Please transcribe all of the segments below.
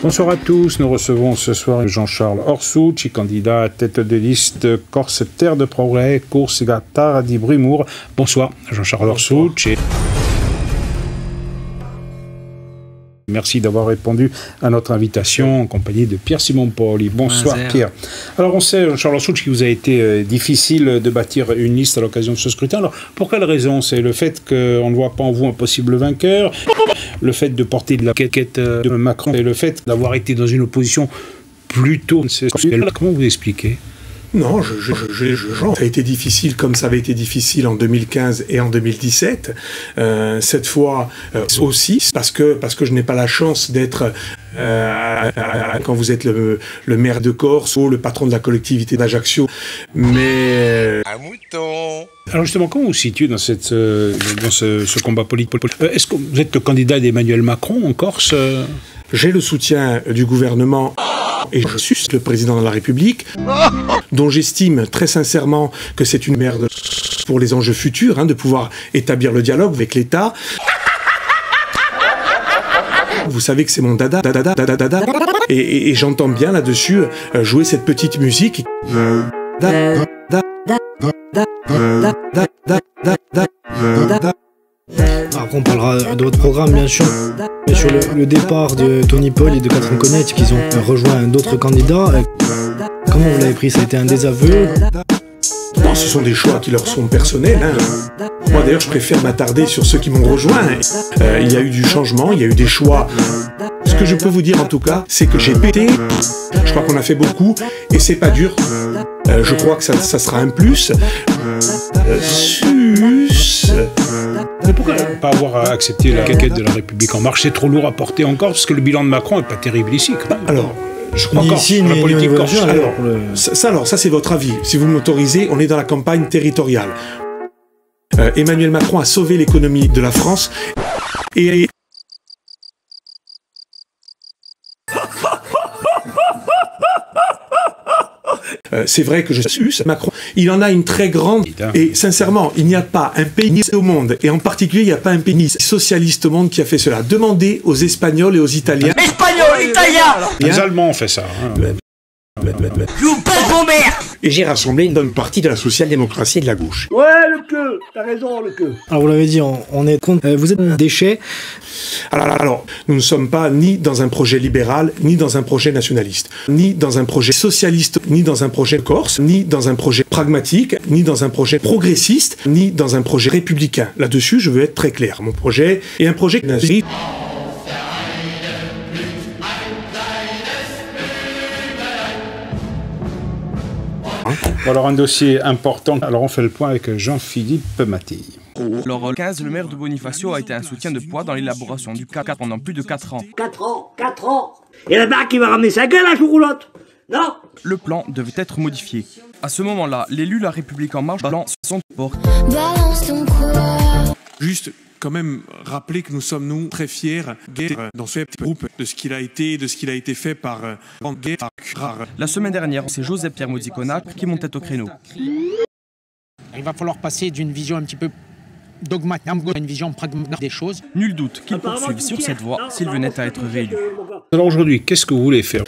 Bonsoir à tous, nous recevons ce soir Jean-Charles Orsucci, candidat à tête de liste Corse Terre de Progrès, Course Gattara di Brimour. Bonsoir Jean-Charles Orsucci. Merci d'avoir répondu à notre invitation en compagnie de Pierre-Simon Pauli. Bonsoir Pierre. Alors on sait, Jean-Charles Orsucci, qu'il vous a été difficile de bâtir une liste à l'occasion de ce scrutin. Alors pour quelle raison? C'est le fait qu'on ne voit pas en vous un possible vainqueur, le fait de porter de la quête de Macron et le fait d'avoir été dans une opposition plutôt... Comment vous expliquez? Non, ça a été difficile comme ça avait été difficile en 2015 et en 2017. Cette fois aussi, parce que je n'ai pas la chance d'être, quand vous êtes le maire de Corse ou le patron de la collectivité d'Ajaccio, mais... Un mouton. Alors justement, comment vous vous situez dans ce combat politique? Est-ce que vous êtes le candidat d'Emmanuel Macron en Corse? J'ai le soutien du gouvernement et je suis le président de la République, dont j'estime très sincèrement que c'est une merde pour les enjeux futurs, de pouvoir établir le dialogue avec l'État. Vous savez que c'est mon dada, et j'entends bien là-dessus jouer cette petite musique. Après on parlera de votre programme bien sûr, mais sur le départ de Tony Paul et de Catherine Connet qui ont rejoint d'autres candidats, comment vous l'avez pris? Ça a été un désaveu? Non, ce sont des choix qui leur sont personnels. Moi d'ailleurs je préfère m'attarder sur ceux qui m'ont rejoint. Il y a eu du changement, il y a eu des choix. Ce que je peux vous dire en tout cas, c'est que j'ai pété. Je crois qu'on a fait beaucoup et c'est pas dur. Je crois que ça sera un plus. Mais pourquoi ne pas avoir accepté la quête de la République en marche? C'est trop lourd à porter encore, parce que le bilan de Macron n'est pas terrible ici. Alors, je crois encore la politique corse. Alors, ça c'est votre avis. Si vous m'autorisez, on est dans la campagne territoriale. Emmanuel Macron a sauvé l'économie de la France et... c'est vrai que je suis Macron. Il en a une très grande... Et sincèrement, il n'y a pas un pays au monde, et en particulier, il n'y a pas un pays socialiste au monde qui a fait cela. Demandez aux Espagnols et aux Italiens... Espagnols, Italiens. Les Allemands ont fait ça. Et j'ai rassemblé une bonne partie de la social-démocratie et de la gauche. Ouais, le queue, t'as raison, le queue. Alors vous l'avez dit, on est contre... vous êtes un déchet. Alors, nous ne sommes pas ni dans un projet libéral, ni dans un projet nationaliste, ni dans un projet socialiste, ni dans un projet corse, ni dans un projet pragmatique, ni dans un projet progressiste, ni dans un projet républicain. Là-dessus, je veux être très clair. Mon projet est un projet nationaliste. Alors un dossier important. Alors on fait le point avec Jean-Philippe Mattei. Lors 15, le maire de Bonifacio a été un soutien de poids dans l'élaboration du CAC pendant plus de 4 ans. 4 ans. Et la barre qui va ramener sa gueule à la roulotte. Non. Le plan devait être modifié. À ce moment-là, l'élu La République En Marche balance son port. Balance ton quoi. Juste quand même rappeler que nous sommes très fiers dans ce groupe de ce qu'il a été fait par La semaine dernière, c'est José-Pierre Modiconat qui montait au créneau. Il va falloir passer d'une vision un petit peu dogmatique à une vision pragmatique des choses. Nul doute qu'il poursuive sur cette voie s'il venait à être réélu. Alors aujourd'hui, qu'est-ce que vous voulez faire?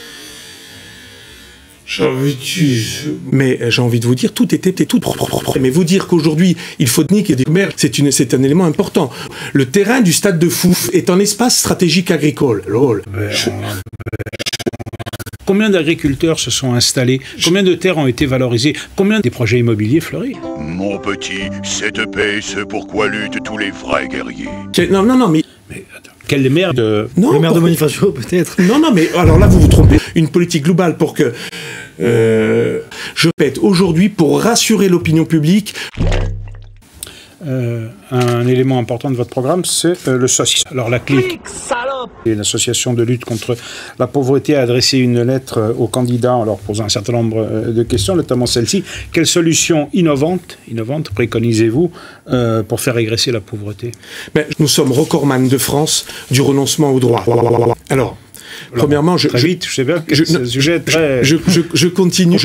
Mais j'ai envie de vous dire, tout était tout propre. Mais vous dire qu'aujourd'hui, il faut niquer des maires, c'est un élément important. Le terrain du stade de Fouf est un espace stratégique agricole. Combien d'agriculteurs se sont installés? Combien de terres ont été valorisées? Combien des projets immobiliers fleurissent? Mon petit, cette paix, c'est pourquoi luttent tous les vrais guerriers. Non, mais attends, quel maire de... Non, le maire de Bonifacio, peut-être. Non, mais alors là, vous vous trompez. Une politique globale pour que... je répète, aujourd'hui, pour rassurer l'opinion publique... un élément important de votre programme, c'est le social. Alors la CLIC, l'association de lutte contre la pauvreté, a adressé une lettre aux candidats en leur posant un certain nombre de questions, notamment celle-ci. Quelles solutions innovantes préconisez-vous pour faire régresser la pauvreté? Nous sommes recordman de France du renoncement au droit. Alors, Premièrement, très vite, je sais bien que c'est un sujet très... Je continue.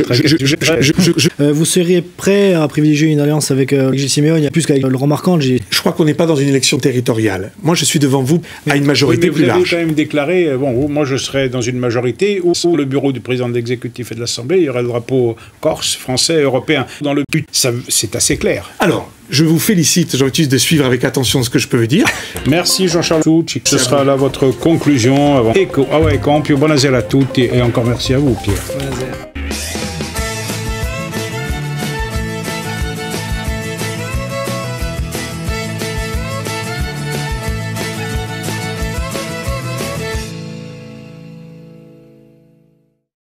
Vous seriez prêt à privilégier une alliance avec Gilles Simeone, plus qu'avec Laurent Marcangeli? Je crois qu'on n'est pas dans une élection territoriale. Moi, je suis devant vous à une majorité plus large. Vous avez quand même déclaré, moi je serais dans une majorité où le bureau du président de l'exécutif et de l'Assemblée, il y aurait le drapeau corse, français, européen. Dans le but, c'est assez clair. Alors, je vous félicite, Jean-Baptiste, de suivre avec attention ce que je peux vous dire. Merci Jean-Charles Succi. Ce sera là votre conclusion. Ecco, buonasera a tutti et encore merci à vous, Pierre. Buonasera.